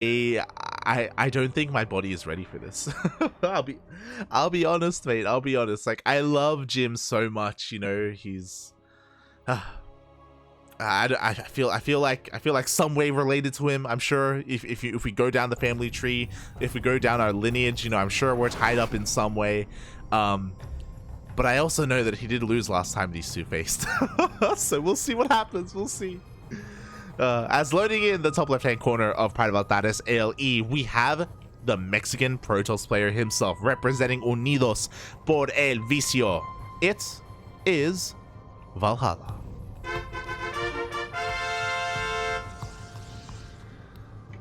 I don't think my body is ready for this. I'll be honest, mate. I'll be honest. Like, I love Jim so much. You know, he's. I feel like some way related to him. I'm sure if we go down the family tree, if we go down our lineage, you know, I'm sure we're tied up in some way. But I also know that he did lose last time these two faced. So we'll see what happens. We'll see. As loading in the top left-hand corner of Pride of Altares ALE, we have the Mexican Protoss player himself representing Unidos por el Vicio. It is Valhalla.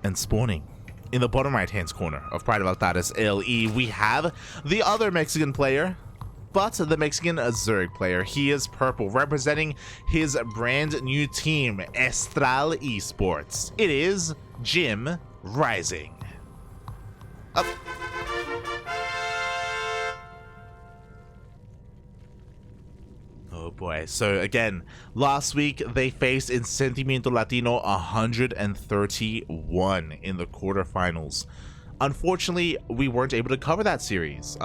And spawning in the bottom right-hand corner of Pride of Altares ALE, we have the other Mexican player, but the Mexican Zerg player. He is purple, representing his brand new team, Estral Esports. It is JimRising. Up. Oh boy. So again, last week they faced in Sentimiento Latino 131 in the quarterfinals. Unfortunately, we weren't able to cover that series.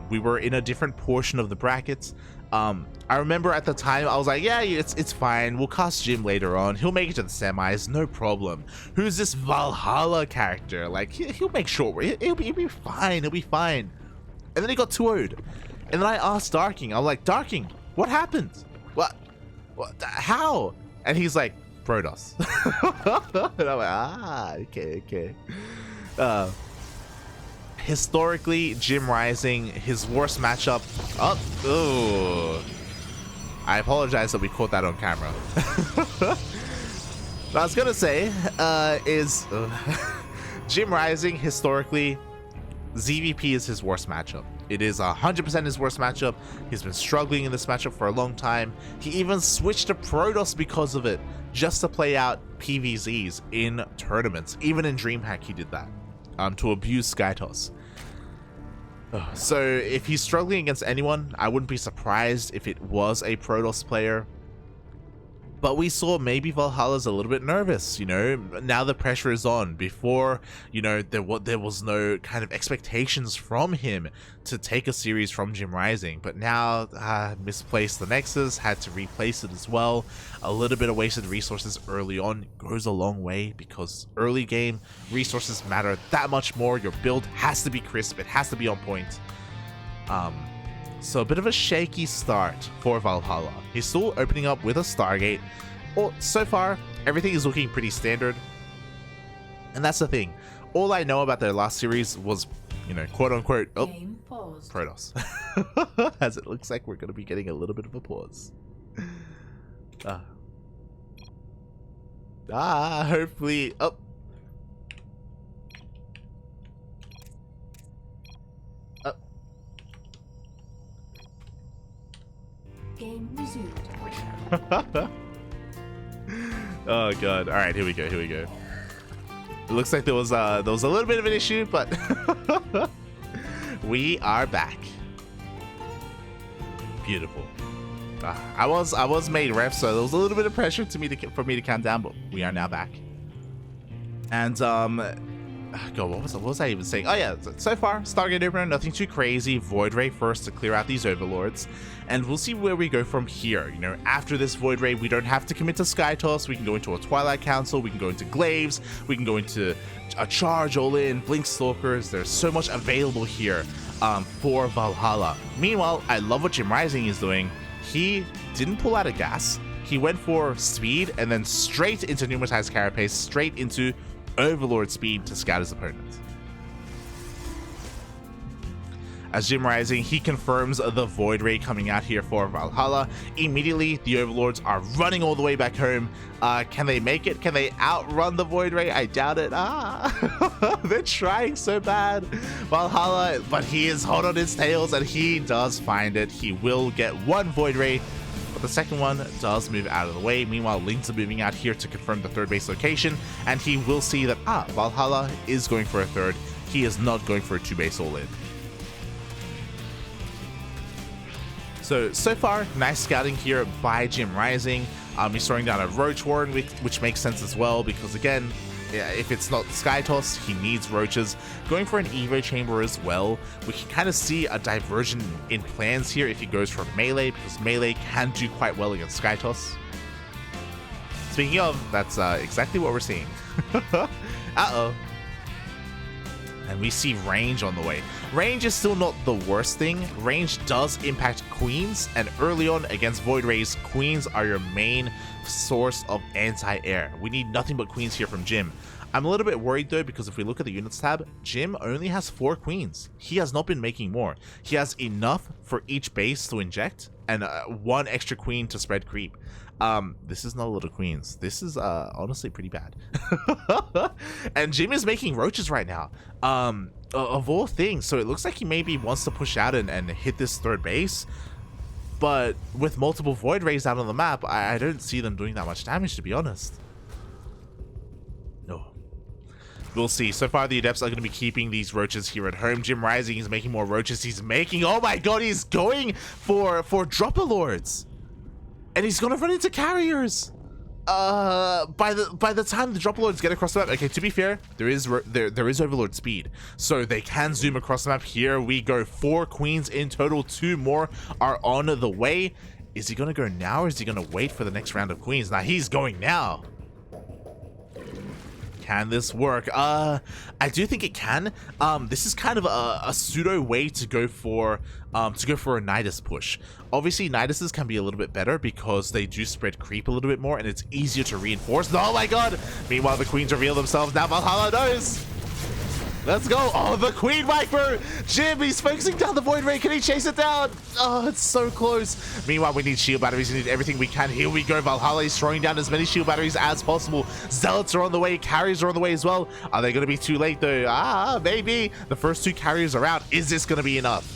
We were in a different portion of the brackets. I remember at the time I was like, yeah, it's fine. We'll cast Jim later on. He'll make it to the semis, no problem. Who's this Valhalla character? Like, he'll make sure. He'll be fine. He'll be fine. And then he got 2-0'd. And then I asked Darking. I'm like, Darking, what happened? What? How? And he's like, Protoss. And I'm like, okay. Historically, JimRising, his worst matchup. Oh, I apologize that we caught that on camera. What I was gonna say is JimRising, historically, ZvP is his worst matchup. It is 100% his worst matchup. He's been struggling in this matchup for a long time. He even switched to Protoss because of it, just to play out PvZs in tournaments. Even in DreamHack, he did that. To abuse Skytoss. So if he's struggling against anyone, I wouldn't be surprised if it was a Protoss player. But we saw maybe Valhalla's a little bit nervous, you know. Now the pressure is on. Before, you know, there was no kind of expectations from him to take a series from JimRising. But now, misplaced the Nexus, had to replace it as well. A little bit of wasted resources early on goes a long way, because early game resources matter that much more. Your build has to be crisp. It has to be on point. So a bit of a shaky start for Valhalla. He's still opening up with a Stargate. Well, so far, everything is looking pretty standard. And that's the thing. All I know about their last series was, you know, quote unquote, oh, Protoss. As it looks like we're going to be getting a little bit of a pause. Hopefully, oh. Game resumed. Oh god. Alright, here we go. It looks like there was a little bit of an issue, but we are back. Beautiful. I was made ref, so there was a little bit of pressure for me to count down, but we are now back. And God, what was I even saying? Oh yeah, so far, Stargate opener, nothing too crazy. Void Ray first to clear out these overlords, and we'll see where we go from here. You know, after this Void Ray, we don't have to commit to Skytoss. We can go into a Twilight Council, we can go into Glaives, we can go into a Charge all in, Blink Stalkers. There's so much available here for Valhalla. Meanwhile, I love what JimRising is doing. He didn't pull out a gas. He went for speed and then straight into Pneumatized Carapace, straight into Overlord speed to scout his opponent. As JimRising, he confirms the Void Ray coming out here for Valhalla. Immediately, the Overlords are running all the way back home. Can they make it? Can they outrun the Void Ray? I doubt it. They're trying so bad. Valhalla, but he is hot on his tails, and he does find it. He will get one Void Ray, but the second one does move out of the way. Meanwhile, Lynx are moving out here to confirm the third base location, and he will see that, Valhalla is going for a third. He is not going for a 2-base all-in. So far, nice scouting here by JimRising. He's throwing down a Roach Warren, which makes sense as well, because again, Yeah, if it's not Sky Toss, he needs roaches. Going for an Evo Chamber as well. We can kind of see a diversion in plans here if he goes for melee, because melee can do quite well against Sky Toss. Speaking of, that's exactly what we're seeing. Uh-oh. And we see range on the way. Range is still not the worst thing. Range does impact queens, and early on against Void Rays, queens are your main source of anti-air. We need nothing but queens here from Jim. I'm a little bit worried though, because if we look at the units tab, Jim only has 4 queens. He has not been making more. He has enough for each base to inject, and 1 extra queen to spread creep. This is not a lot of queens. This is honestly pretty bad. And Jim is making roaches right now, of all things, so it looks like he maybe wants to push out and hit this 3rd base, but with multiple Void Rays out on the map, I don't see them doing that much damage, to be honest. No. We'll see. So far, the Adepts are going to be keeping these roaches here at home. JimRising is making more roaches. He's making... Oh my god, he's going for Dropper Lords. And he's going to run into carriers. By the time the Dropper Lords get across the map... Okay, to be fair, there is Overlord speed. So they can zoom across the map. Here we go. 4 queens in total. 2 more are on the way. Is he going to go now, or is he going to wait for the next round of queens? Now, he's going now. Can this work? I do think it can. This is kind of a pseudo way to go for a Nidus push. Obviously, Niduses can be a little bit better because they do spread creep a little bit more, and it's easier to reinforce. Oh my god! Meanwhile, the queens reveal themselves. Now Valhalla knows. Let's go. Oh, the Queen Viper. Jim, he's focusing down the Void Ray. Can he chase it down? Oh, it's so close. Meanwhile, we need shield batteries. We need everything we can. Here we go. Valhalla is throwing down as many shield batteries as possible. Zealots are on the way. Carriers are on the way as well. Are they going to be too late, though? Maybe. The first 2 carriers are out. Is this going to be enough?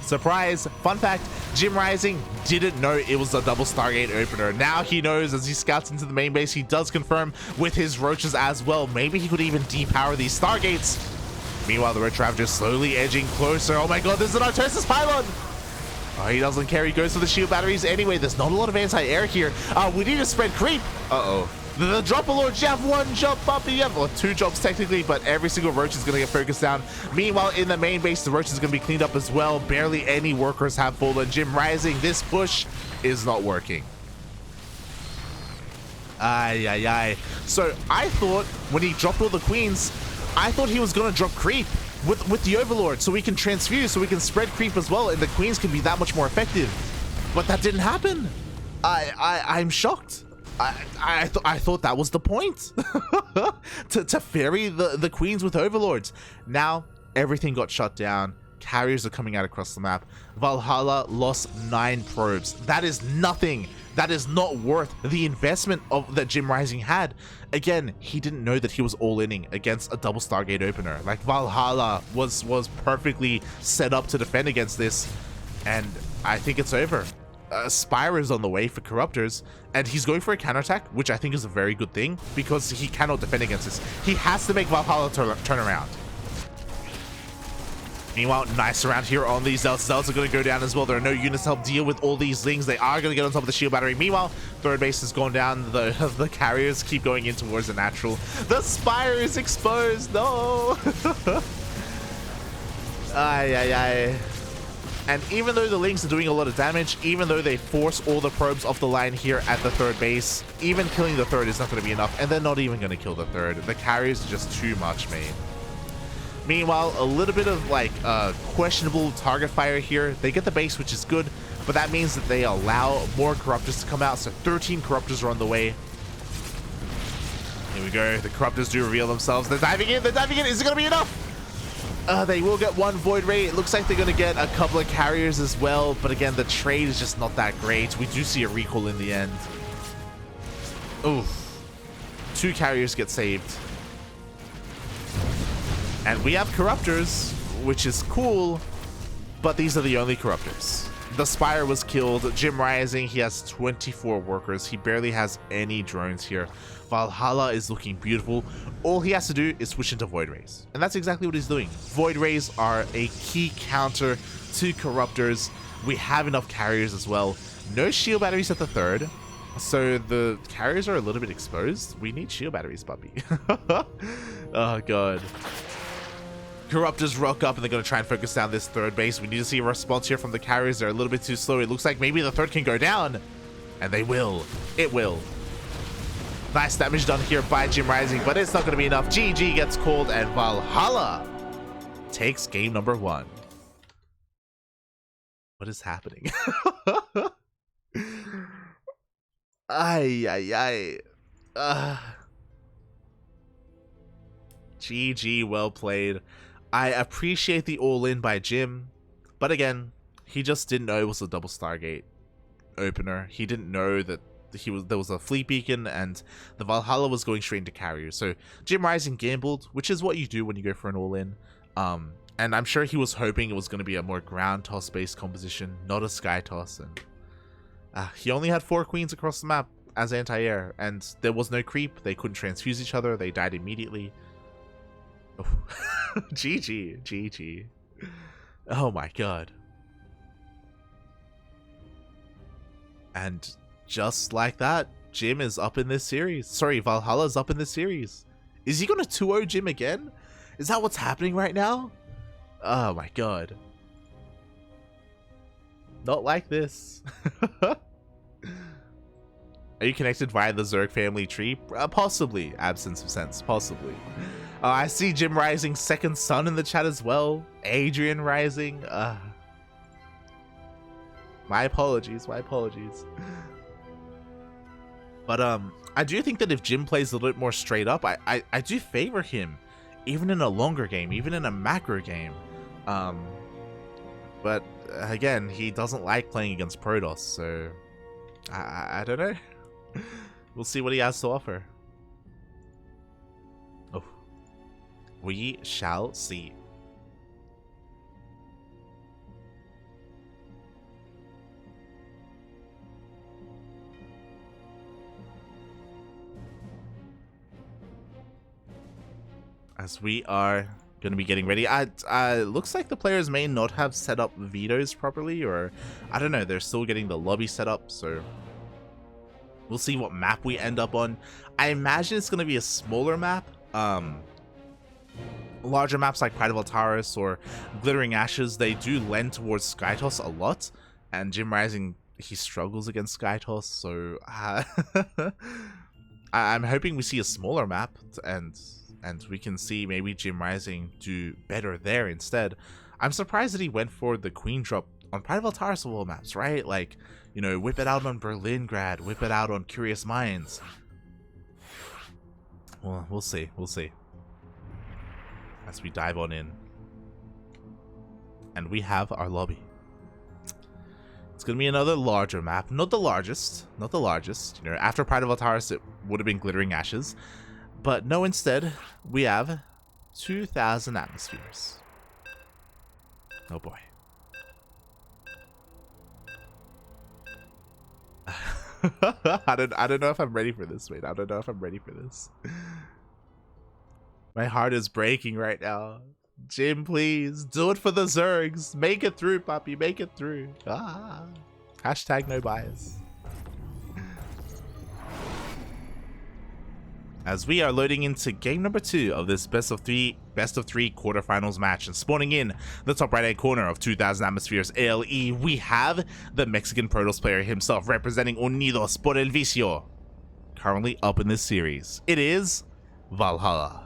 Surprise. Fun fact, JimRising didn't know it was a double Stargate opener. Now he knows as he scouts into the main base. He does confirm with his roaches as well. Maybe he could even depower these Stargates. Meanwhile, the Roach Ravager slowly edging closer. Oh my god, there's an Artosis Pylon! Oh, he doesn't care. He goes for the shield batteries anyway. There's not a lot of anti-air here. We need to spread creep. Uh-oh. The Dropper Lord, you have 1 jump up, you have 2 jumps technically, but every single roach is going to get focused down. Meanwhile, in the main base, the roach is going to be cleaned up as well. Barely any workers have fallen. JimRising, this push is not working. So I thought when he dropped all the queens, I thought he was going to drop creep with the Overlord, so we can transfuse, so we can spread creep as well, and the queens can be that much more effective. But that didn't happen. I'm shocked. I thought that was the point. to ferry the queens with Overlords. Now everything got shut down. Carriers are coming out across the map. Valhalla lost 9 probes. That is nothing. That is not worth the investment that JimRising had. Again, he didn't know that he was all-inning against a double Stargate opener. Like, Valhalla was perfectly set up to defend against this, and I think it's over. Spire is on the way for Corruptors, and he's going for a counterattack, which I think is a very good thing, because he cannot defend against this. He has to make Valhalla turn around. Meanwhile, nice around here on these Zealots. Zealots are going to go down as well. There are no units to help deal with all these things. They are going to get on top of the shield battery. Meanwhile, 3rd base has gone down. The carriers keep going in towards the natural. The Spire is exposed. No. And even though the Lings are doing a lot of damage, even though they force all the probes off the line here at the 3rd base, even killing the 3rd is not going to be enough, and they're not even going to kill the 3rd. The carriers are just too much, mate. Meanwhile, a little bit of like questionable target fire here. They get the base, which is good, but that means that they allow more Corruptors to come out, so 13 Corruptors are on the way. Here we go. The Corruptors do reveal themselves. They're diving in. They're diving in. Is it going to be enough? They will get 1 Void Ray. It looks like they're going to get a couple of carriers as well. But again, the trade is just not that great. We do see a recall in the end. Oof. 2 carriers get saved. And we have Corruptors, which is cool. But these are the only Corruptors. The Spire was killed. JimRising, he has 24 workers. He barely has any drones here. Valhalla is looking beautiful. All he has to do is switch into Void Rays. And that's exactly what he's doing. Void Rays are a key counter to Corruptors. We have enough carriers as well. No shield batteries at the 3rd. So the carriers are a little bit exposed. We need shield batteries, puppy. Oh god. Corruptors rock up and they're going to try and focus down this third base. We need to see a response here from the carriers. They're a little bit too slow. It looks like maybe the third can go down. And they will. It will. Nice damage done here by JimRising, but it's not going to be enough. GG gets called and Valhalla takes game number 1. What is happening? Ay. GG, well played. I appreciate the all-in by Jim, but again, he just didn't know it was a double Stargate opener. He didn't know that there was a fleet beacon and the Valhalla was going straight into carrier. So JimRising gambled, which is what you do when you go for an all-in. And I'm sure he was hoping it was going to be a more ground toss based composition, not a sky toss. And he only had 4 queens across the map as anti-air, and there was no creep. They couldn't transfuse each other. They died immediately. Oh. GG. Oh my god. And just like that, Jim is up in this series. Sorry, Valhalla's up in this series. Is he going to 2-0 Jim again? Is that what's happening right now? Oh my god. Not like this. Are you connected via the Zerg family tree? Possibly. Absence of sense. Possibly. I see JimRising's second son in the chat as well. Adrian Rising. My apologies. But I do think that if Jim plays a little bit more straight up, I do favor him, even in a longer game, even in a macro game. But again, he doesn't like playing against Protoss, so I don't know. We'll see what he has to offer. Oh, we shall see. As we are going to be getting ready, looks like the players may not have set up vetoes properly, or I don't know, they're still getting the lobby set up, so we'll see what map we end up on. I imagine it's going to be a smaller map. Larger maps like Pride of Altaris or Glittering Ashes, they do lend towards Skytoss a lot, and JimRising, he struggles against Skytoss, so I'm hoping we see a smaller map and we can see maybe JimRising do better there instead. I'm surprised that he went for the queen drop on Pride of Altaris of all maps, right? Like, you know, whip it out on Berlingrad, whip it out on Curious Minds. Well, we'll see. As we dive on in. And we have our lobby. It's going to be another larger map. Not the largest. You know, after Pride of Altaris, it would have been Glittering Ashes. But no, instead, we have 2,000 atmospheres. Oh boy. I don't know if I'm ready for this, mate. I don't know if I'm ready for this. My heart is breaking right now. Jim, please, do it for the Zergs. Make it through, puppy. Make it through. Hashtag no bias. As we are loading into game number 2 of this best of three quarterfinals match, and spawning in the top right hand corner of 2,000 atmospheres ALE, we have the Mexican Protoss player himself representing Unidos por el Vicio, currently up in this series. It is Valhalla.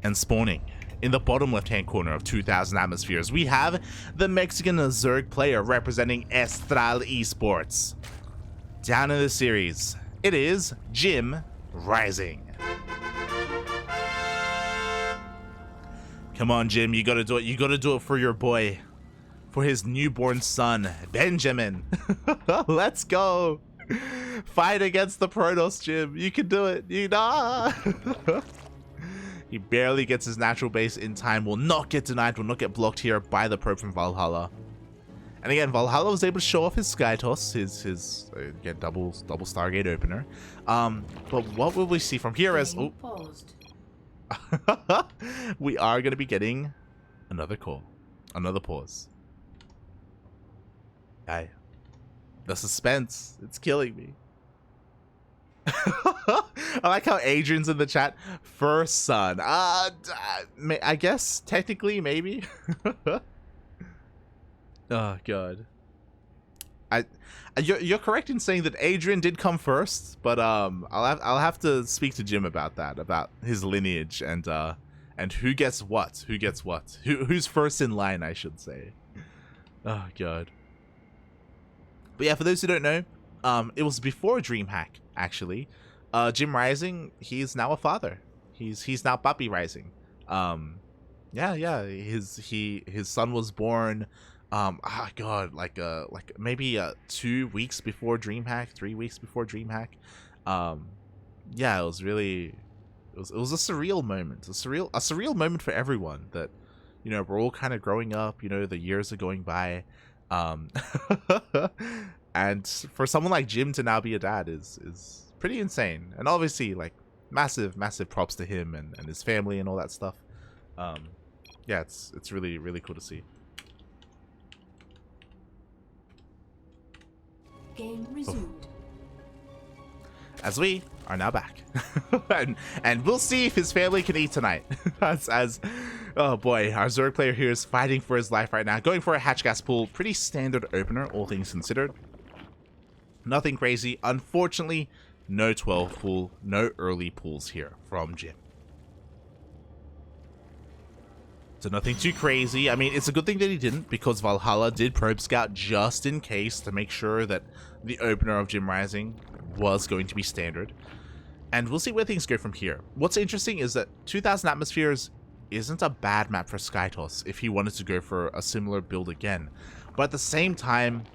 And spawning in the bottom left hand corner of 2,000 atmospheres, we have the Mexican Zerg player representing Estral Esports. Down in the series, it is JimRising. Come on, Jim, you gotta do it. You gotta do it for your boy, for his newborn son, Benjamin. Let's go. Fight against the Protoss, Jim. You can do it. He barely gets his natural base in time. Will not get denied. Will not get blocked here by the probe from Valhalla. And again, Valhalla was able to show off his Skytoss, his again double Stargate opener. But what will we see from here as we are going to be getting another call, another pause. The suspense, it's killing me. I like how Adrian's in the chat. First son. I guess technically maybe. Oh god. You're correct in saying that Adrian did come first, but I'll have to speak to Jim about that, about his lineage and who gets what, who's first in line, I should say. Oh god. But yeah, for those who don't know, it was before DreamHack actually. JimRising, he's now a father. He's now Papi Rising. Yeah, his son was born. God, like maybe 2 weeks before DreamHack, 3 weeks before DreamHack. Yeah, it was really, it was a surreal moment, a surreal moment for everyone. That, you know, we're all kind of growing up. You know, the years are going by, and for someone like Jim to now be a dad is pretty insane. And obviously, like, massive props to him and his family and all that stuff. Yeah, it's really cool to see. Game resumed. As we are now back. and we'll see if his family can eat tonight. as oh boy, our Zerg player here is fighting for his life right now, going for a hatch gas pool. Pretty standard opener, all things considered. Nothing crazy. Unfortunately, no 12 pool, no early pools here from Jim. So nothing too crazy. I mean, it's a good thing that he didn't, because Valhalla did probe scout just in case to make sure that the opener of JimRising was going to be standard. And we'll see where things go from here. What's interesting is that 2000 Atmospheres isn't a bad map for Skytoss if he wanted to go for a similar build again. But at the same time,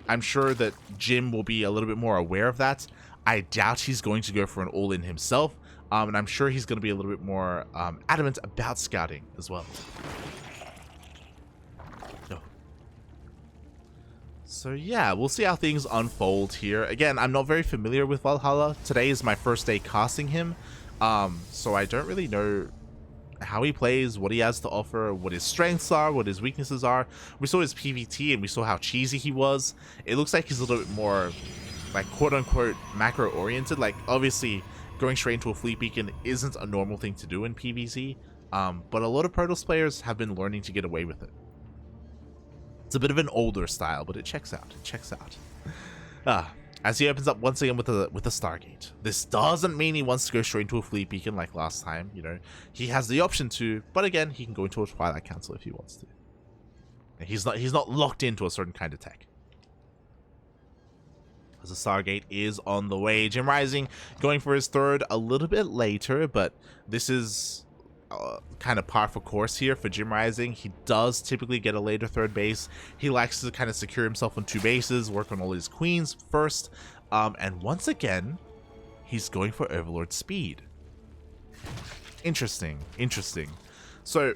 I'm sure that Jim will be a little bit more aware of that. I doubt he's going to go for an all-in himself. And I'm sure he's going to be a little bit more adamant about scouting as well. So yeah, we'll see how things unfold here. Again, I'm not very familiar with Valhalla. Today is my first day casting him. So I don't really know how he plays, what he has to offer, what his strengths are, what his weaknesses are. We saw his PvT and we saw how cheesy he was. It looks like he's a little bit more, like, quote-unquote macro-oriented. Like, obviously, going straight into a fleet beacon isn't a normal thing to do in PvZ, but a lot of Protoss players have been learning to get away with it. It's a bit of an older style, but it checks out. It checks out. As he opens up once again with a Stargate. This doesn't mean he wants to go straight into a fleet beacon like last time. You know, he has the option to, but again, he can go into a Twilight Council if he wants to. And he's not locked into a certain kind of tech. As the Stargate is on the way. JimRising going for his third a little bit later, but this is kind of par for course here for JimRising. He does typically get a later third base. He likes to kind of secure himself on 2 bases, work on all his queens first, and once again, he's going for Overlord speed. Interesting. So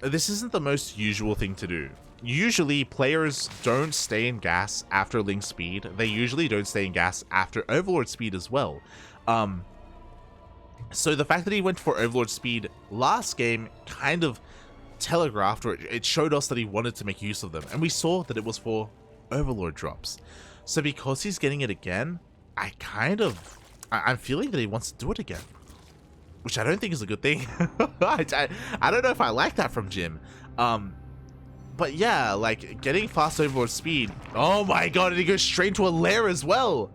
this isn't the most usual thing to do. Usually, players don't stay in gas after Link speed. They usually don't stay in gas after Overlord speed as well. So the fact that he went for Overlord speed last game kind of telegraphed, or it showed us that he wanted to make use of them. And we saw that it was for Overlord drops. So because he's getting it again, I'm feeling that he wants to do it again. Which I don't think is a good thing. I don't know if I like that from Jim. But yeah, like, getting fast Overlord speed. Oh my god, and he goes straight into a lair as well.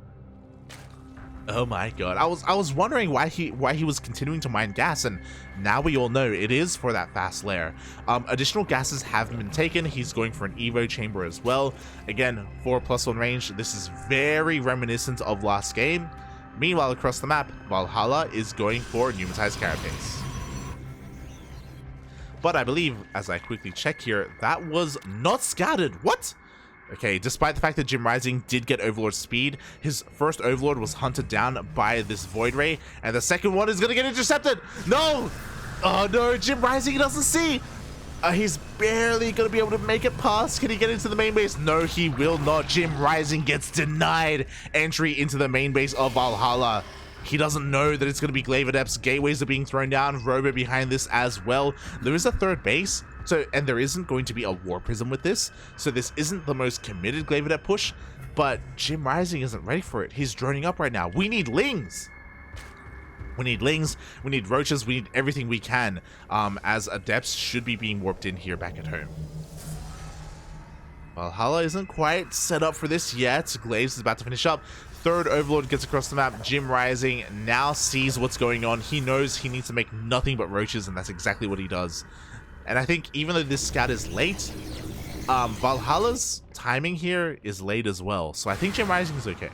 Oh my god. I was wondering why he was continuing to mine gas, and now we all know it is for that fast lair. Additional gases have been taken. He's going for an Evo chamber as well. Again, 4+1 range. This is very reminiscent of last game. Meanwhile, across the map, Valhalla is going for pneumatized carapace. But I believe, as I quickly check here, that was not scouted. What? Okay, despite the fact that JimRising did get Overlord speed, his first Overlord was hunted down by this Void Ray, and the second one is gonna get intercepted. No! Oh no, JimRising doesn't see. He's barely gonna be able to make it past. Can he get into the main base? No, he will not. JimRising gets denied entry into the main base of Valhalla. He doesn't know that it's going to be Glaive Adepts. Gateways are being thrown down. Robo behind this as well. There is a third base, So, and there isn't going to be a War Prism with this, so this isn't the most committed Glaive Adept push, but JimRising isn't ready for it. He's droning up right now. We need Lings! We need Lings, we need Roaches, we need everything we can, as Adepts should be being warped in here back at home. Valhalla isn't quite set up for this yet. Glaives is about to finish up. Third Overlord gets across the map. JimRising now sees what's going on. He knows he needs to make nothing but Roaches, and that's exactly what he does. And I think even though this scout is late, Valhalla's timing here is late as well. So I think JimRising is okay.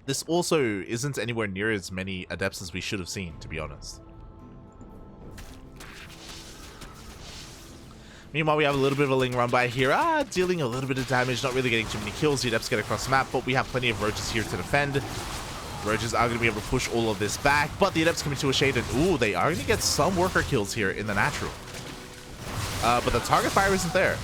This also isn't anywhere near as many Adepts as we should have seen, to be honest. Meanwhile, we have a little bit of a Ling run by here, dealing a little bit of damage, not really getting too many kills. The Adepts get across the map, but we have plenty of Roaches here to defend. Roaches are going to be able to push all of this back, but the Adepts come into a shade, and ooh, they are going to get some worker kills here in the natural. But the target fire isn't there.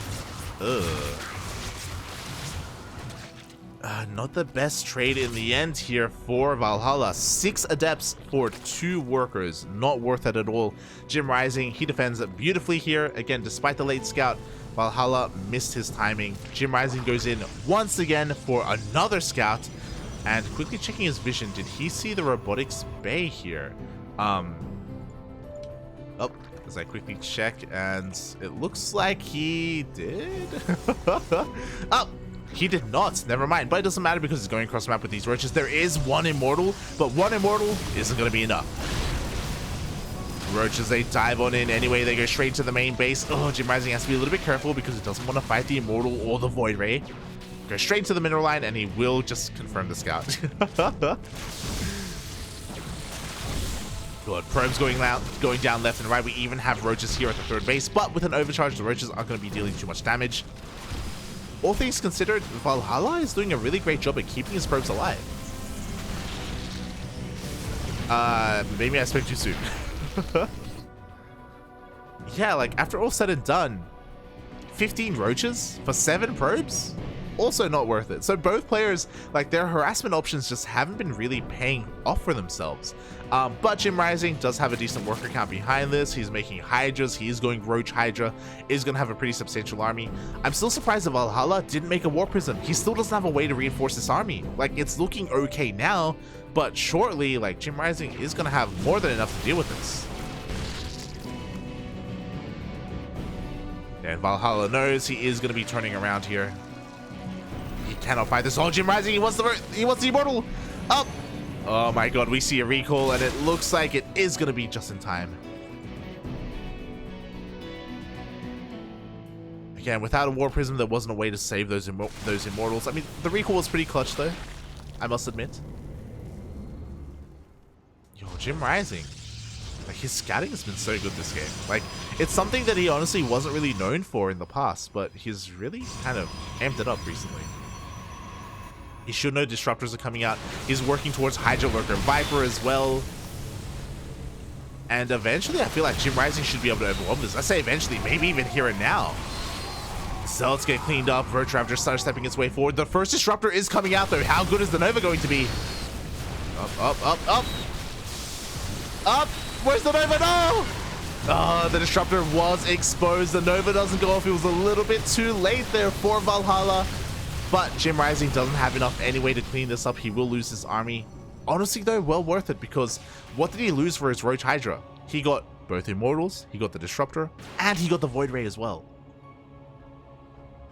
Not the best trade in the end here for Valhalla. 6 Adepts for 2 workers. Not worth it at all. JimRising, he defends beautifully here. Again, despite the late scout, Valhalla missed his timing. JimRising goes in once again for another scout. And quickly checking his vision, did he see the robotics bay here? Oh, as I quickly check, and it looks like he did. Oh, he did not. Never mind. But it doesn't matter because he's going across the map with these Roaches. There is one Immortal, but one Immortal isn't going to be enough. Roaches, they dive on in anyway. They go straight to the main base. Oh, JimRising has to be a little bit careful because he doesn't want to fight the Immortal or the Void Ray. Go straight to the mineral line, and he will just confirm the scout. Good. Probes going down left and right. We even have Roaches here at the third base, but with an overcharge, the Roaches aren't going to be dealing too much damage. All things considered, Valhalla is doing a really great job at keeping his probes alive. Maybe I spoke too soon. Yeah, like, after all said and done, 15 Roaches for 7 probes? Also not worth it. So both players, like, their harassment options just haven't been really paying off for themselves. But JimRising does have a decent worker count behind this. He's making Hydras. He is going Roach Hydra. Is going to have a pretty substantial army. I'm still surprised that Valhalla didn't make a War Prism. He still doesn't have a way to reinforce this army. Like, it's looking okay now, but shortly, like, JimRising is going to have more than enough to deal with this. And Valhalla knows he is going to be turning around here. He cannot fight this. Oh, JimRising, he wants the Immortal. Up. Oh my god, we see a recall, and it looks like it is going to be just in time. Again, without a War Prism, there wasn't a way to save those Immortals. I mean, the recall was pretty clutch, though, I must admit. Yo, JimRising. Like, his scouting has been so good this game. Like, it's something that he honestly wasn't really known for in the past, but he's really kind of amped it up recently. He should know Disruptors are coming out. He's working towards Hydra Lurker Viper as well. And eventually, I feel like JimRising should be able to overwhelm this. I say eventually, maybe even here and now. Zealots get cleaned up. Roach Ravager starts stepping its way forward. The first Disruptor is coming out, though. How good is the Nova going to be? Up, up, up, up. Up! Where's the Nova? No! Oh, the Disruptor was exposed. The Nova doesn't go off. It was a little bit too late there for Valhalla. But JimRising doesn't have enough anyway to clean this up. He will lose his army. Honestly, though, well worth it, because what did he lose for his Roach Hydra? He got both Immortals, he got the Disruptor, and he got the Void Ray as well.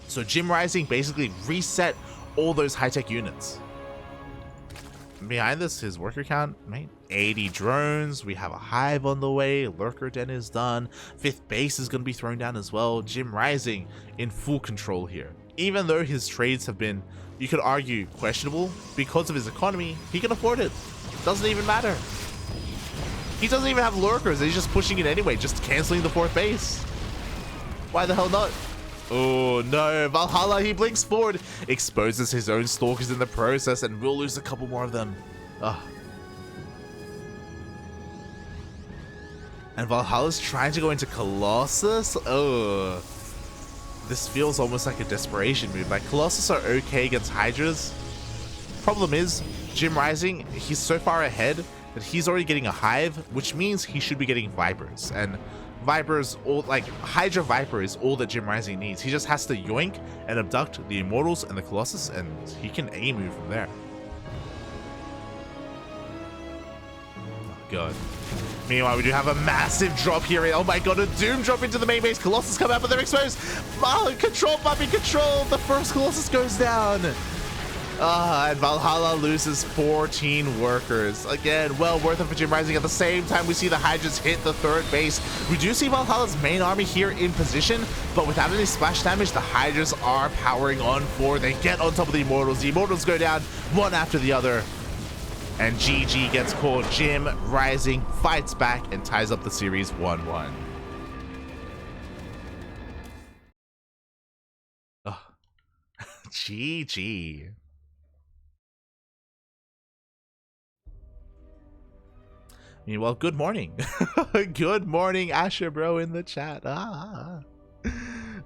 So JimRising basically reset all those high-tech units. Behind this, his worker count, mate, 80 drones. We have a hive on the way. Lurker Den is done. 5th base is going to be thrown down as well. JimRising in full control here. Even though his trades have been, you could argue, questionable, because of his economy, he can afford it. Doesn't even matter. He doesn't even have lurkers. He's just pushing it anyway, just canceling the 4th base. Why the hell not? Oh no, Valhalla, he blinks forward, exposes his own stalkers in the process, and will lose a couple more of them. Ugh. And Valhalla's trying to go into Colossus? Oh. This feels almost like a desperation move. Like, Colossus are okay against Hydras. Problem is, JimRising, he's so far ahead that he's already getting a hive, which means he should be getting Vipers. And Viper's all, like, Hydra Viper is all that JimRising needs. He just has to yoink and abduct the Immortals and the Colossus, and he can A-move from there. Oh, God. Meanwhile, we do have a massive drop here. Oh my God, a Doom drop into the main base. Colossus come out, but they're exposed. Oh, control, Bumpy, control. The first Colossus goes down. And Valhalla loses 14 workers. Again, well worth it for JimRising. At the same time, we see the Hydras hit the third base. We do see Valhalla's main army here in position, but without any splash damage, the Hydras are powering on forward. They get on top of the Immortals. The Immortals go down one after the other. And GG gets called. JimRising fights back and ties up the series 1-1. Oh. GG. Meanwhile, good morning. Good morning, Asher bro in the chat.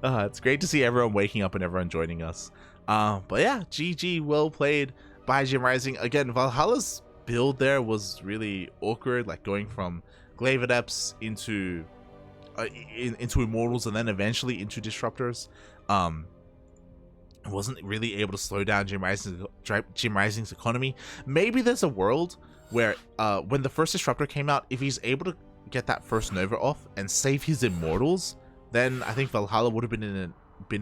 It's great to see everyone waking up and everyone joining us. But yeah, GG, well played by JimRising. Again, Valhalla's build there was really awkward, like going from Glaive Adepts into Immortals and then eventually into Disruptors. Wasn't really able to slow down JimRising's economy. Maybe there's a world where when the first Disruptor came out, if he's able to get that first Nova off and save his Immortals, then I think Valhalla would have been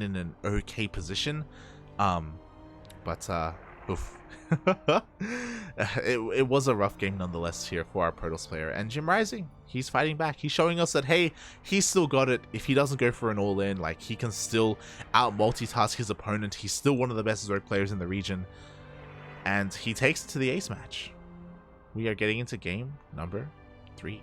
in an okay position. But oof. It was a rough game nonetheless here for our Protoss player. And JimRising, he's fighting back. He's showing us that, hey, he's still got it. If he doesn't go for an all-in, like, he can still out multitask his opponent. He's still one of the best Zerg players in the region, and he takes it to the ace match. We are getting into game number 3.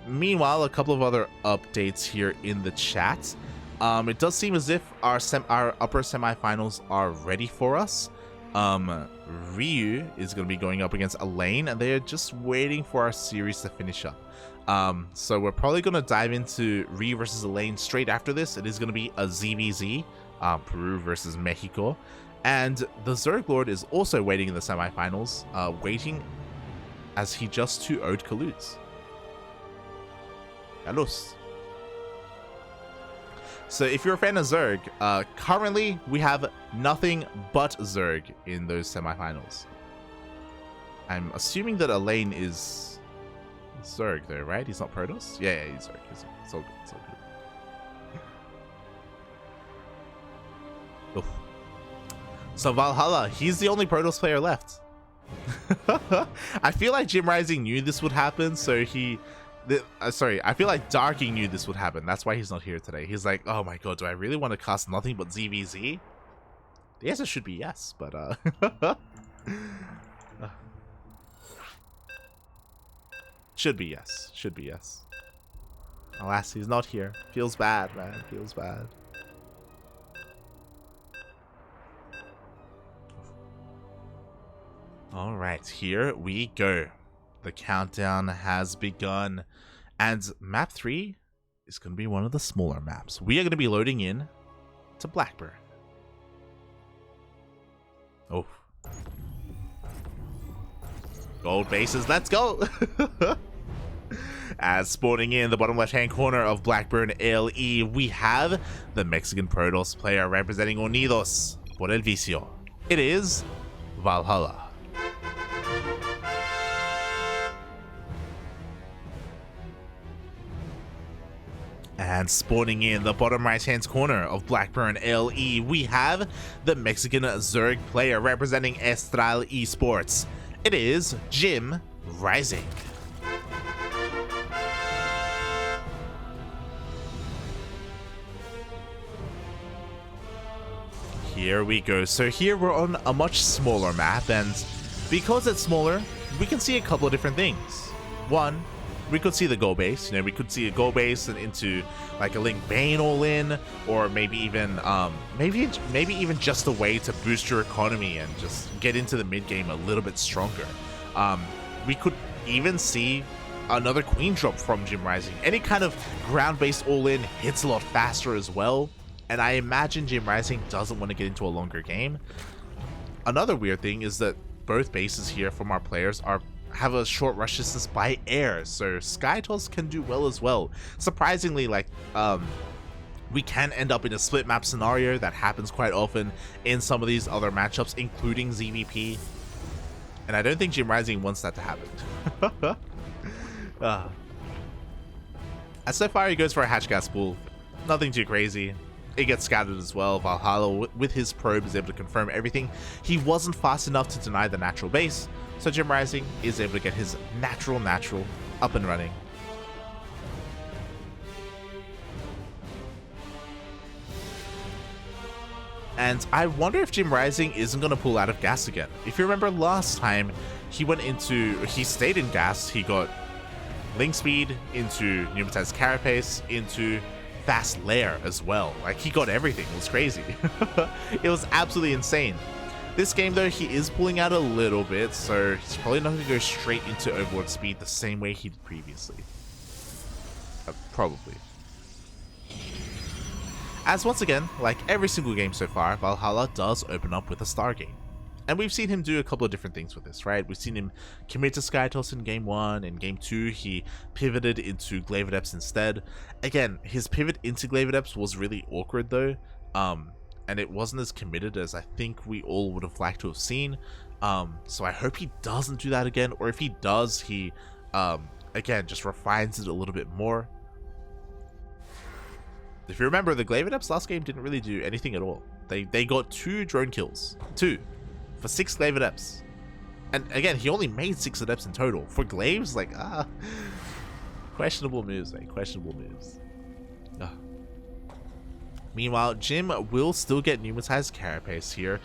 Meanwhile, a couple of other updates here in the chat. It does seem as if our upper semifinals are ready for us. Ryu is going to be going up against Elaine, and they are just waiting for our series to finish up. So we're probably going to dive into Ryu versus Elaine straight after this. It is going to be a ZvZ, Peru versus Mexico. And the Zerg Lord is also waiting in the semifinals, waiting as he just 2-0'd Kaluz. Hellos. So if you're a fan of Zerg, currently we have nothing but Zerg in those semifinals. I'm assuming that Elaine is Zerg though, right? He's not Protoss? Yeah, he's Zerg. It's all good. It's all good. Oof. So Valhalla, he's the only Protoss player left. I feel like JimRising knew this would happen, so he... I feel like Darky knew this would happen. That's why he's not here today. He's like, oh my god, do I really want to cast nothing but ZvZ? The answer should be yes, but should be yes. Should be yes. Alas, he's not here. Feels bad, man. Feels bad. Alright, here we go. The countdown has begun, and map 3 is going to be one of the smaller maps. We are going to be loading in to Blackburn. Oh. Gold bases, let's go! As spawning in the bottom left-hand corner of Blackburn LE, we have the Mexican Protoss player representing Unidos por el Vicio. It is Valhalla. And spawning in the bottom right-hand corner of Blackburn LE, we have the Mexican Zerg player representing Estral Esports. It is JimRising. Here we go. So here we're on a much smaller map, and because it's smaller, we can see a couple of different things. One, we could see the goal base. You know, we could see a goal base and into like a Link Bane all in, or maybe even maybe even just a way to boost your economy and just get into the mid game a little bit stronger. We could even see another queen drop from JimRising. Any kind of ground based all in hits a lot faster as well. And I imagine JimRising doesn't want to get into a longer game. Another weird thing is that both bases here from our players have a short rush distance by air, so Skytoss can do well as well. Surprisingly, like we can end up in a split map scenario that happens quite often in some of these other matchups, including ZvP. And I don't think JimRising wants that to happen. As so far he goes for a hatch gas pool. Nothing too crazy. It gets scattered as well. Valhalla, with his probe, is able to confirm everything. He wasn't fast enough to deny the natural base, so JimRising is able to get his natural up and running. And I wonder if JimRising isn't going to pull out of gas again. If you remember last time, he stayed in gas. He got link speed into pneumatized carapace into fast lair as well. Like, he got everything. It was crazy. It was absolutely insane. This game though, he is pulling out a little bit, so he's probably not going to go straight into overlord speed the same way he did previously. Probably. As once again, like every single game so far, Valhalla does open up with a Stargate. And we've seen him do a couple of different things with this, right? We've seen him commit to Skytoss in Game 1. In Game 2, he pivoted into Glaive Adepts instead. Again, his pivot into Glaive Adepts was really awkward though. And it wasn't as committed as I think we all would have liked to have seen. So I hope he doesn't do that again. Or if he does, he, again, just refines it a little bit more. If you remember, the Glaive Adepts last game didn't really do anything at all. They got 2 drone kills. 2. For 6 Glaive Adepts. And again, he only made 6 Adepts in total. For Glaives, like, questionable moves, mate. Questionable moves. Meanwhile, Jim will still get pneumatized carapace here.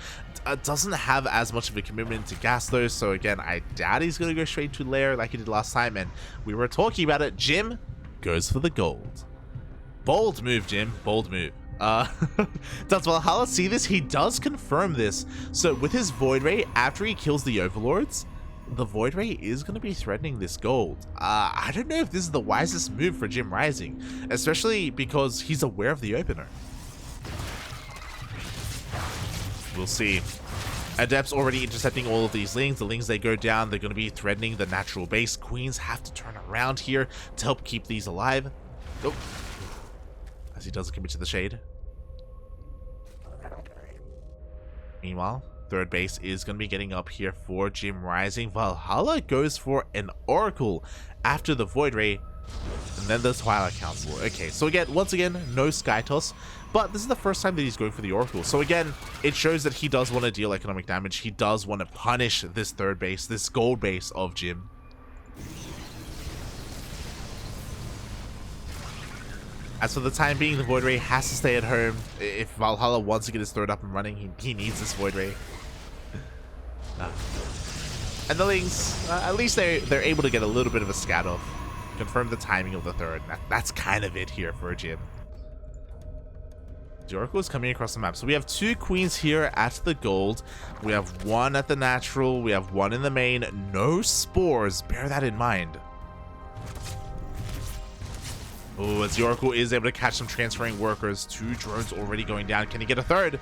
Doesn't have as much of a commitment to gas though, so again, I doubt he's going to go straight to lair like he did last time, and we were talking about it. Jim goes for the gold. Bold move, Jim. Bold move. Does Valhalla see this? He does confirm this. So with his Void Ray, after he kills the Overlords, the Void Ray is going to be threatening this gold. I don't know if this is the wisest move for JimRising, especially because he's aware of the opener. We'll see. Adepts already intercepting all of these lings. The lings, they go down, they're going to be threatening the natural base. Queens have to turn around here to help keep these alive. Oh. As he doesn't commit to the shade. Meanwhile, third base is going to be getting up here for JimRising. Valhalla goes for an Oracle after the Void Ray, and then the Twilight Council. Okay, so again, once again, no Skytoss, but this is the first time that he's going for the Oracle. So again, it shows that he does want to deal economic damage. He does want to punish this third base, this gold base of Jim. As for the time being, the Void Ray has to stay at home. If Valhalla wants to get his third up and running, he needs this Void Ray. And the Lings, at least they're able to get a little bit of a scat off. Confirm the timing of the third. That's kind of it here for Jim. The Oracle is coming across the map. So we have 2 queens here at the gold. We have 1 at the natural. We have 1 in the main. No spores. Bear that in mind. Oh, as the Oracle is able to catch some transferring workers. 2 drones already going down. Can he get a third?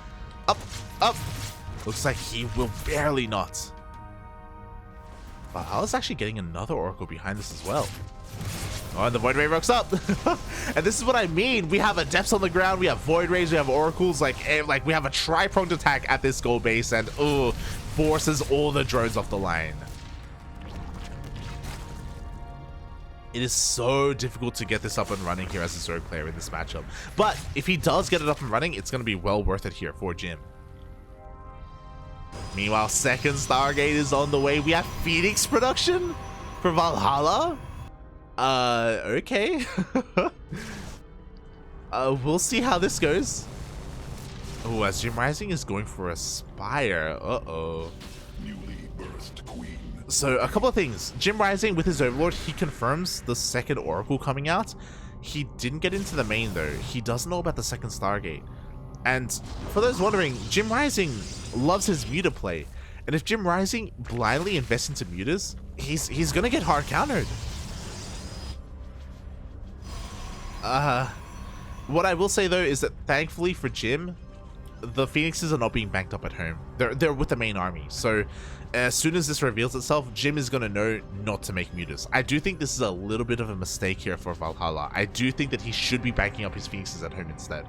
Up, up. Looks like he will barely not. Valhalla's actually getting another Oracle behind this as well. Oh, and the Void Ray rocks up. And this is what I mean. We have Adepts on the ground. We have Void Rays. We have Oracles. Like we have a tri-pronged attack at this gold base, and forces all the drones off the line. It is so difficult to get this up and running here as a Zerg player in this matchup. But if he does get it up and running, it's going to be well worth it here for Jim. Meanwhile, second Stargate is on the way. We have Phoenix production for Valhalla. Okay. We'll see how this goes. Oh, as JimRising is going for a Spire. Uh-oh. Newly birthed queen. So, a couple of things. JimRising, with his Overlord, he confirms the second Oracle coming out. He didn't get into the main, though. He doesn't know about the second Stargate. And for those wondering, JimRising loves his Muta play. And if JimRising blindly invests into Mutas, he's going to get hard countered. What I will say, though, is that thankfully for Jim, the Phoenixes are not being banked up at home. They're with the main army. So as soon as this reveals itself, Jim is going to know not to make mutas. I do think this is a little bit of a mistake here for Valhalla. I do think that he should be banking up his Phoenixes at home instead.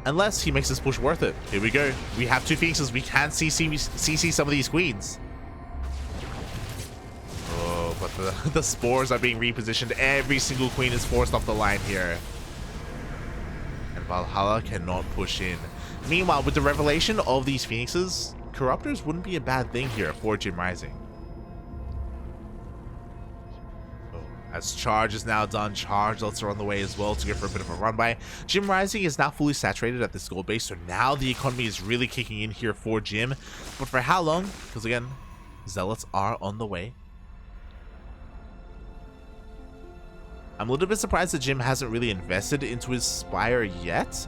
Unless he makes this push worth it. Here we go. We have 2 Phoenixes. We can CC some of these queens. Oh, but the spores are being repositioned. Every single queen is forced off the line here. And Valhalla cannot push in. Meanwhile, with the revelation of these Phoenixes, Corruptors wouldn't be a bad thing here for JimRising. As charge is now done, charge lots are on the way as well to go for a bit of a run by. JimRising is now fully saturated at this gold base, so now the economy is really kicking in here for Jim. But for how long? Because again, Zealots are on the way. I'm a little bit surprised that Jim hasn't really invested into his Spire yet.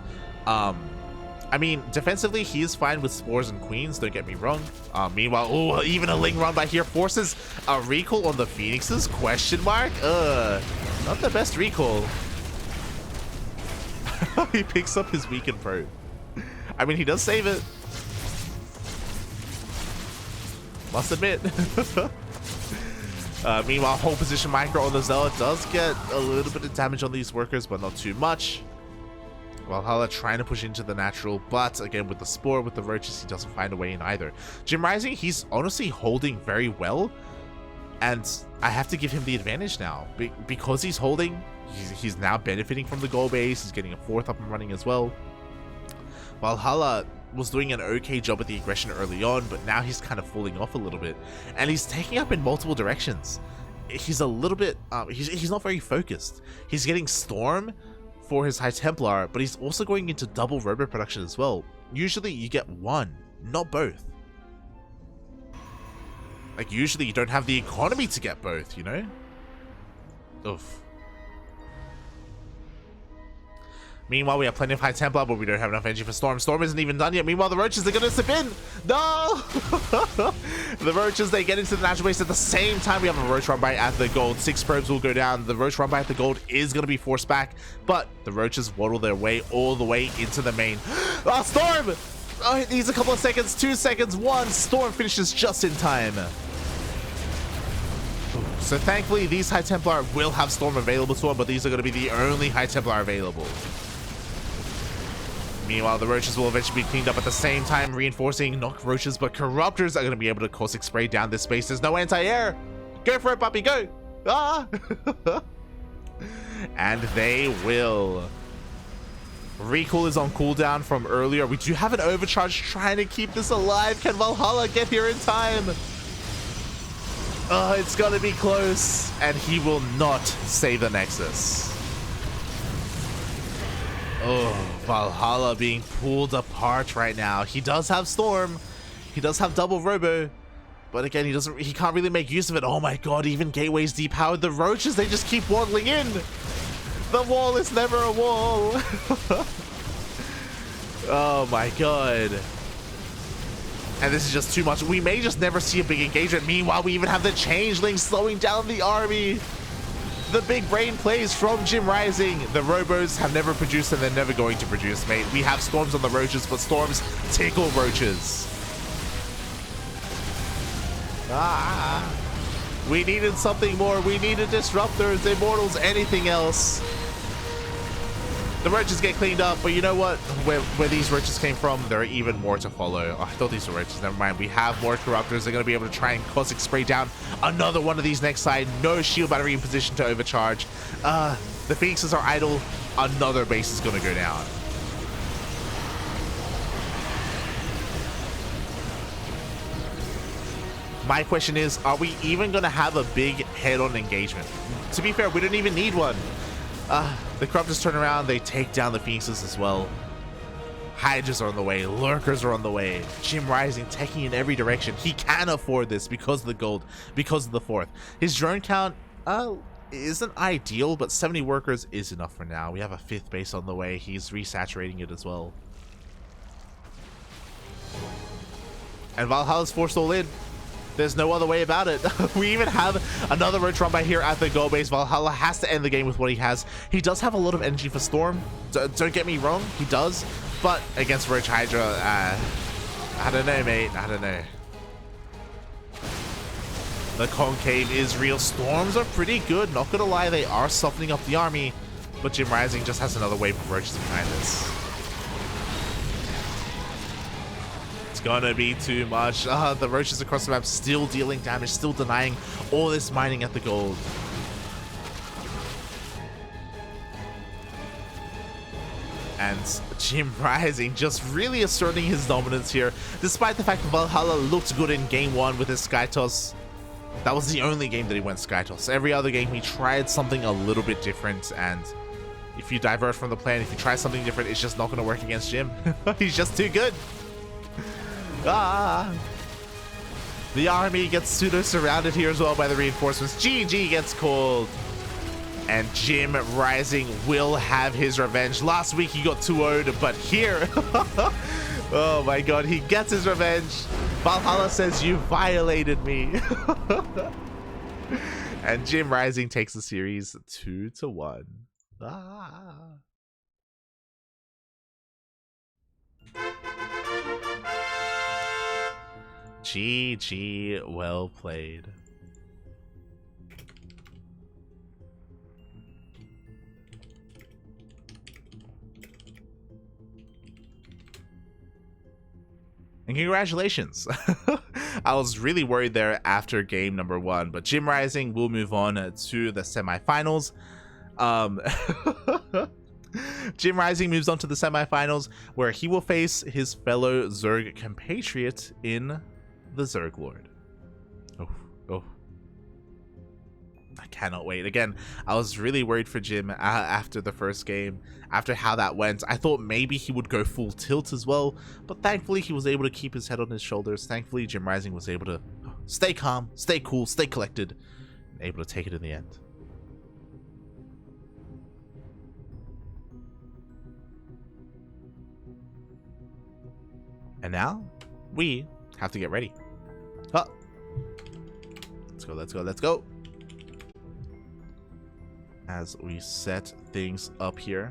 I mean, defensively, he is fine with Spores and Queens, don't get me wrong. Meanwhile, oh, even a Ling run by here forces a recall on the Phoenixes? Question mark? Not the best recall. He picks up his weakened probe. I mean, he does save it. Must admit. Meanwhile, hold position micro on the Zealot does get a little bit of damage on these workers, but not too much. Valhalla trying to push into the natural, but again with the Spore, with the Roaches, he doesn't find a way in either. JimRising, he's honestly holding very well, and I have to give him the advantage now. Because he's holding, he's now benefiting from the goal base, he's getting a 4th up and running as well. Valhalla was doing an okay job at the aggression early on, but now he's kind of falling off a little bit, and he's taking up in multiple directions. He's a little bit, he's not very focused. He's getting Storm for his High Templar, but he's also going into double robo production as well. Usually you get one, not both. Like usually you don't have the economy to get both, you know? Oof. Meanwhile, we have plenty of High Templar, but we don't have enough energy for Storm. Storm isn't even done yet. Meanwhile, the Roaches are going to slip in. No! The Roaches, they get into the natural base at the same time. We have a Roach run by at the gold. 6 probes will go down. The Roach run by at the gold is going to be forced back, but the Roaches waddle their way all the way into the main. Oh, Storm! Oh, it needs a couple of seconds. 2 seconds. 1. Storm finishes just in time. So thankfully, these High Templar will have Storm available to them, but these are going to be the only High Templar available. Meanwhile, the Roaches will eventually be cleaned up at the same time, reinforcing not Roaches, but Corruptors are going to be able to caustic spray down this space. There's no anti-air. Go for it, puppy, go. Ah! And they will. Recall is on cooldown from earlier. We do have an overcharge trying to keep this alive. Can Valhalla get here in time? Oh, it's going to be close. And he will not save the Nexus. Oh, Valhalla being pulled apart right now. He does have Storm. He does have double Robo. But again, he can't really make use of it. Oh my god, even Gateway's depowered. The Roaches, they just keep waddling in. The wall is never a wall. Oh my god. And this is just too much. We may just never see a big engagement. Meanwhile, we even have the Changeling slowing down the army. The big brain plays from JimRising. The Robos have never produced and they're never going to produce, mate. We have Storms on the Roaches, but Storms tickle Roaches. Ah, we needed something more. We needed Disruptors, Immortals, anything else. The Roaches get cleaned up, but you know what? Where these Roaches came from, there are even more to follow. Oh, I thought these were Roaches. Never mind. We have more Corruptors. They're going to be able to try and caustic spray down another one of these next side. No shield battery in position to overcharge. The Phoenixes are idle. Another base is going to go down. My question is, are we even going to have a big head-on engagement? To be fair, we don't even need one. The Corruptors turn around, they take down the Phoenixes as well. Hydras are on the way, Lurkers are on the way. JimRising taking in every direction. He can afford this because of the gold, because of the 4th. His drone count isn't ideal, but 70 workers is enough for now. We have a 5th base on the way. He's resaturating it as well. And Valhalla's forced all in. There's no other way about it. We even have another Roach run by here at the goal base. Valhalla has to end the game with what he has. He does have a lot of energy for Storm. Don't get me wrong, he does. But against Roach Hydra, I don't know, mate. I don't know. The concave is real. Storms are pretty good. Not gonna lie, they are softening up the army. But JimRising just has another wave of Roaches behind this. Gonna be too much. The Roaches across the map still dealing damage, still denying all this mining at the gold. And JimRising just really asserting his dominance here, despite the fact that Valhalla looked good in game 1 with his Sky Toss. That was the only game that he went Sky Toss. Every other game he tried something a little bit different, and if you divert from the plan, if you try something different, it's just not going to work against Jim. He's just too good. The army gets pseudo surrounded here as well by the reinforcements. GG gets called, and JimRising will have his revenge. Last week he got 2-0'd, but here oh my god, he gets his revenge. Valhalla says you violated me. And JimRising takes the series 2-1. GG, well played. And congratulations. I was really worried there after game number 1, but JimRising will move on to the semifinals. JimRising moves on to the semifinals, where he will face his fellow Zerg compatriot in the Zerg Lord. Oh. I cannot wait. Again, I was really worried for Jim after the first game, after how that went. I thought maybe he would go full tilt as well, but thankfully he was able to keep his head on his shoulders. Thankfully, JimRising was able to stay calm, stay cool, stay collected, and able to take it in the end. And now, we have to get ready. Let's go. As we set things up here.